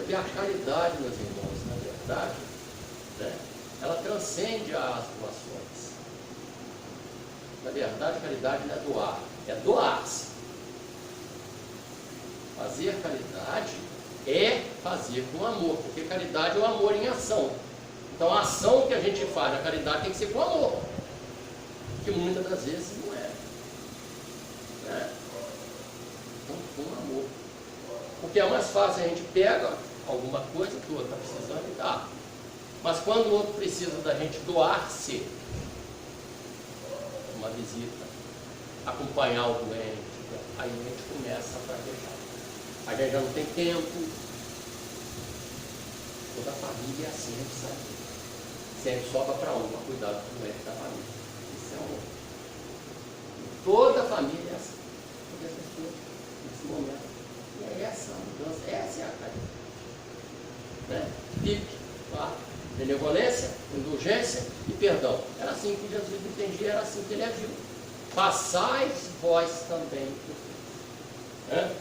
[SPEAKER 1] e a caridade, meus irmãos, na verdade, né, ela transcende as doações. Na verdade, caridade não é doar, é doar-se. Fazer caridade é fazer com amor, porque caridade é o amor em ação. Então a ação que a gente faz na caridade tem que ser com amor, que muitas das vezes não é, né? Então com amor, porque é mais fácil, a gente pega alguma coisa que o outro está precisando e dá, mas quando o outro precisa da gente doar-se, uma visita, acompanhar o doente, aí a gente começa a fraquejar. A gente já não tem tempo. Toda a família é assim, a gente sabe. Sempre sobra para um, para cuidar do doente da família. Isso é um. Toda a família é assim. Todas as pessoas, nesse momento. E é essa a mudança, essa é a caridade, né? Pique, claro. Benevolência, indulgência e perdão. Era assim que Jesus entendia, era assim que ele agiu. Passais vós também por Cristo, né?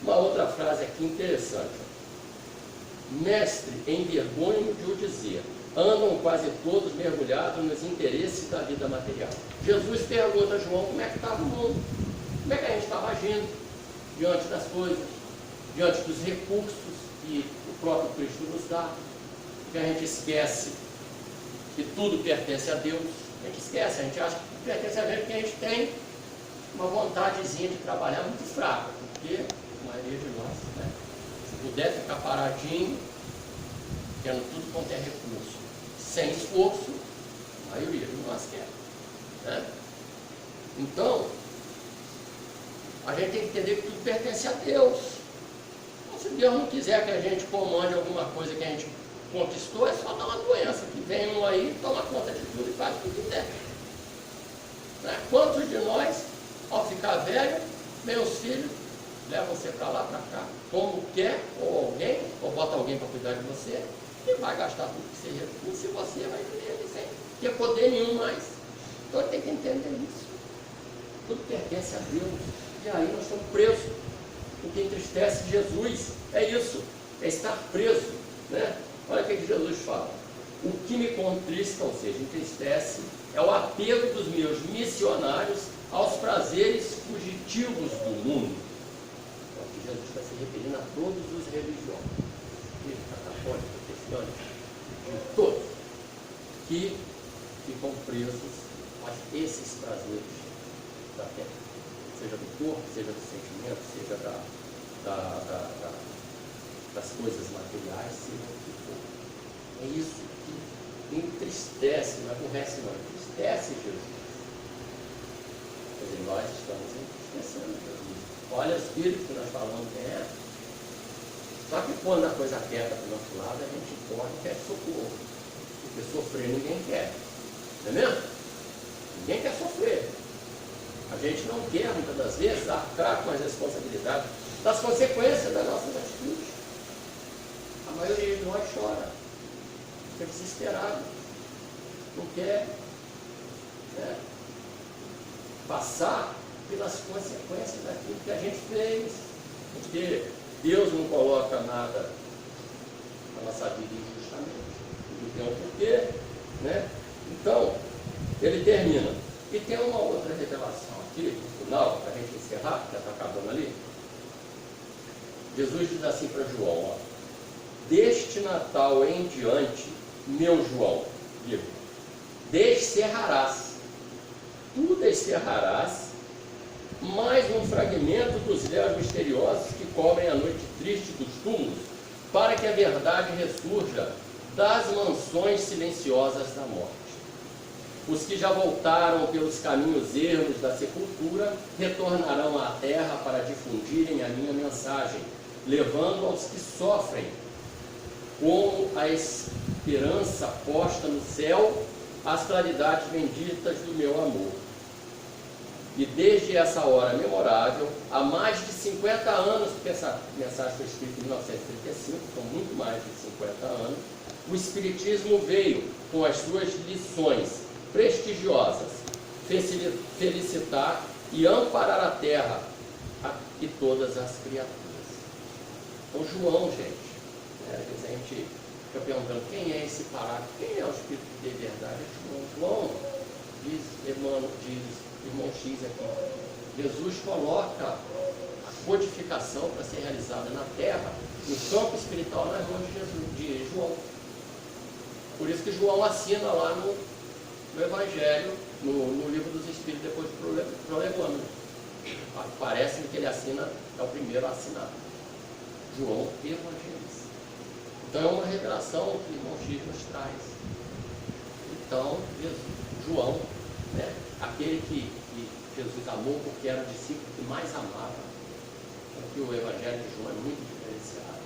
[SPEAKER 1] Uma outra frase aqui interessante. Mestre, envergonho de o dizer, andam quase todos mergulhados nos interesses da vida material. Jesus pergunta a João como é que estava o mundo, como é que a gente estava agindo diante das coisas, diante dos recursos que o próprio Cristo nos dá. Que a gente esquece que tudo pertence a Deus, a gente esquece, a gente acha que pertence a Deus porque a gente tem uma vontadezinha de trabalhar muito fraca, porque a maioria de nós, né, se puder ficar paradinho, tendo tudo quanto é recurso, sem esforço, a maioria de nós quer, né? Então, a gente tem que entender que tudo pertence a Deus. Então, se Deus não quiser que a gente comande alguma coisa que a gente conquistou, é só dar uma doença, que vem um aí, toma conta de tudo e faz o que quiser, né? Quantos de nós, ao ficar velho, vem os filhos, levam você para lá, para cá, como quer, ou alguém, ou bota alguém para cuidar de você, e vai gastar tudo que você recurso e você vai viver sem ter poder nenhum mais. Então tem que entender isso. Tudo pertence a Deus. E aí nós estamos presos. O que entristece Jesus é isso, é estar preso, né? Olha o que Jesus fala. O que me contrista, ou seja, entristece, é o apego dos meus missionários aos prazeres fugitivos do mundo. Então, aqui Jesus está se referindo a todos os religiosos, católicos, protestantes, de todos, que ficam presos a esses prazeres da terra, seja do corpo, seja do sentimento, seja das coisas materiais, seja o que for. É isso que entristece, não aborrece não, entristece Jesus. Quer dizer, nós estamos entristecendo Jesus. Olha o espírito que nós falamos quem é. Só que quando a coisa aperta para o nosso lado, a gente corre e quer socorro. Porque sofrer ninguém quer. Não é mesmo? Ninguém quer sofrer. A gente não quer, muitas das vezes, arcar com as responsabilidades das consequências das nossas atitudes. A maioria de nós chora, fica desesperado, não quer, né, passar pelas consequências daquilo que a gente fez, porque Deus não coloca nada na nossa vida injustamente, tudo tem um porquê, né? Então, ele termina. E tem uma outra revelação aqui, no final, para a gente encerrar, que já está acabando ali. Jesus diz assim para João, ó, deste Natal em diante, meu João, descerrarás, tu descerrarás mais um fragmento dos véus misteriosos que cobrem a noite triste dos túmulos, para que a verdade ressurja das mansões silenciosas da morte. Os que já voltaram pelos caminhos ermos da sepultura retornarão à terra para difundirem a minha mensagem, levando aos que sofrem, como a esperança posta no céu, as claridades benditas do meu amor. E desde essa hora memorável, há mais de 50 anos, porque essa mensagem foi escrita em 1935, então muito mais de 50 anos, o Espiritismo veio com as suas lições prestigiosas, felicitar e amparar a terra e todas as criaturas. Então João, gente, às vezes a gente fica perguntando quem é esse parágrafo, quem é o Espírito de verdade? É João, diz irmão X aqui. Jesus coloca a codificação para ser realizada na terra, no campo espiritual, nas mãos de João. Por isso que João assina lá no Evangelho, no livro dos Espíritos, depois de Prolegômeno. Parece-me que ele assina, é o primeiro a assinar. João Evangelista. Então é uma revelação que o irmão X nos traz. Então, João, né, aquele que Jesus amou porque era o discípulo que mais amava. Porque o Evangelho de João é muito diferenciado,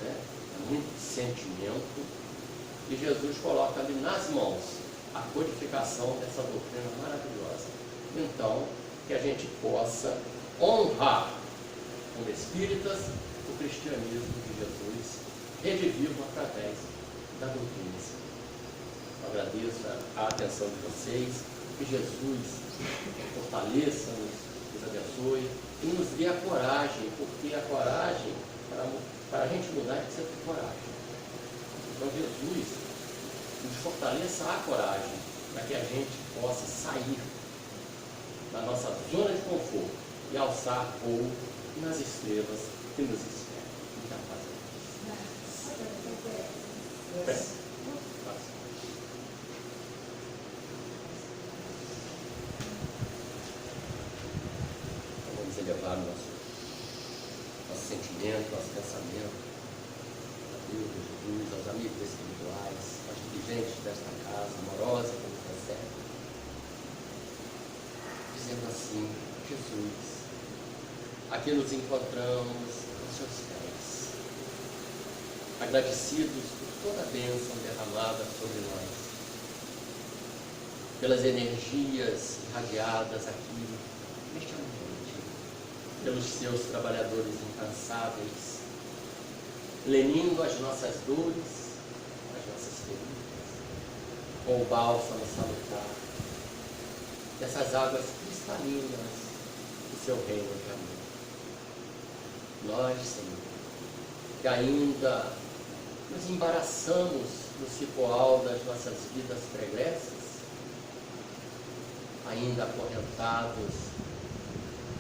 [SPEAKER 1] né? É muito sentimento. E Jesus coloca ali nas mãos a codificação dessa doutrina maravilhosa. Então, que a gente possa honrar como espíritas o cristianismo de Jesus, redivivo através da doutrina espírita. Eu agradeço a atenção de vocês, que Jesus fortaleça-nos, nos abençoe e nos dê a coragem, porque a coragem, para a gente mudar, precisa ter coragem. Então Jesus nos fortaleça a coragem para que a gente possa sair da nossa zona de conforto e alçar voo nas estrelas que nos esperam. Já fazemos. Então vamos elevar nosso sentimento, nosso pensamento a Deus, a Jesus, aos amigos espirituais, aos dirigentes desta casa amorosa que nos recebe, dizendo assim: Jesus, aqui nos encontramos aos seus pés, agradecidos por toda a bênção derramada sobre nós, pelas energias irradiadas aqui neste ambiente, pelos seus trabalhadores incansáveis, lenindo as nossas dores nossas feridas, com o bálsamo salutar, dessas águas cristalinas do seu reino de amor. Nós, Senhor, que ainda nos embaraçamos no cipoal das nossas vidas pregressas, ainda acorrentados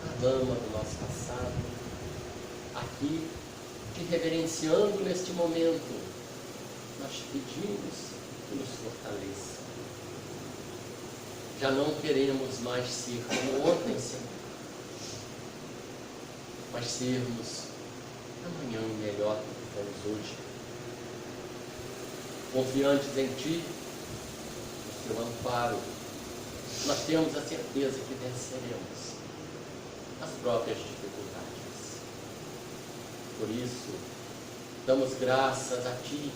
[SPEAKER 1] na lama do nosso passado, aqui, te reverenciando neste momento, nós pedimos que nos fortaleça. Já não queremos mais ser como ontem, Senhor, mas sermos amanhã melhor do que fomos hoje. Confiantes em Ti, no Teu amparo, nós temos a certeza que venceremos as próprias dificuldades. Por isso, damos graças a Ti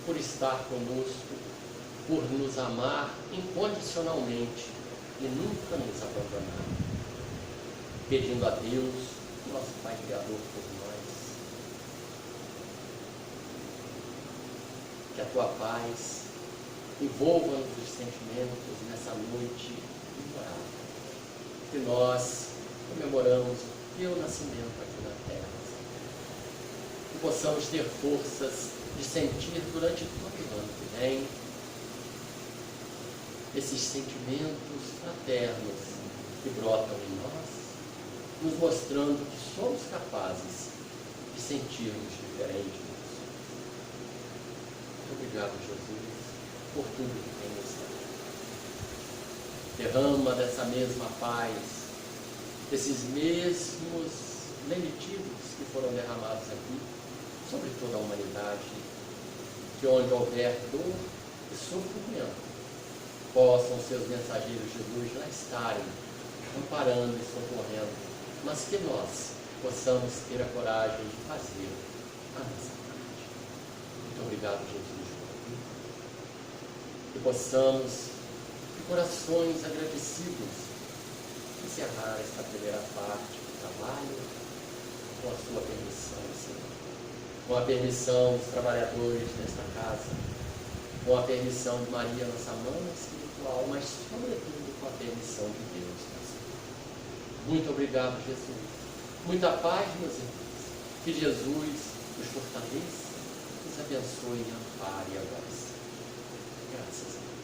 [SPEAKER 1] por estar conosco, por nos amar incondicionalmente e nunca nos abandonar. Pedindo a Deus, nosso Pai Criador, por nós, que a Tua paz envolva-nos os sentimentos nessa noite memorável, que nós comemoramos o Teu nascimento aqui na terra, que possamos ter forças de sentir durante todo o ano que vem esses sentimentos fraternos que brotam em nós, nos mostrando que somos capazes de sentirmos diferente dos outros. Muito obrigado, Jesus, por tudo que tem nos dado. Derrama dessa mesma paz, desses mesmos lenitivos que foram derramados aqui, sobre toda a humanidade, que onde houver dor e sofrimento, possam seus mensageiros de luz lá estarem, amparando e socorrendo, mas que nós possamos ter a coragem de fazer a nossa parte. Muito obrigado, Jesus, por tudo. Que possamos, de corações agradecidos, encerrar esta primeira parte do trabalho com a sua permissão, Senhor. Com a permissão dos trabalhadores desta casa, com a permissão de Maria, nossa mãe espiritual, mas sobretudo com a permissão de Deus, Senhor. Muito obrigado, Jesus. Muita paz, meus irmãos. Que Jesus nos fortaleça, nos abençoe e ampare a nós. Graças a Deus.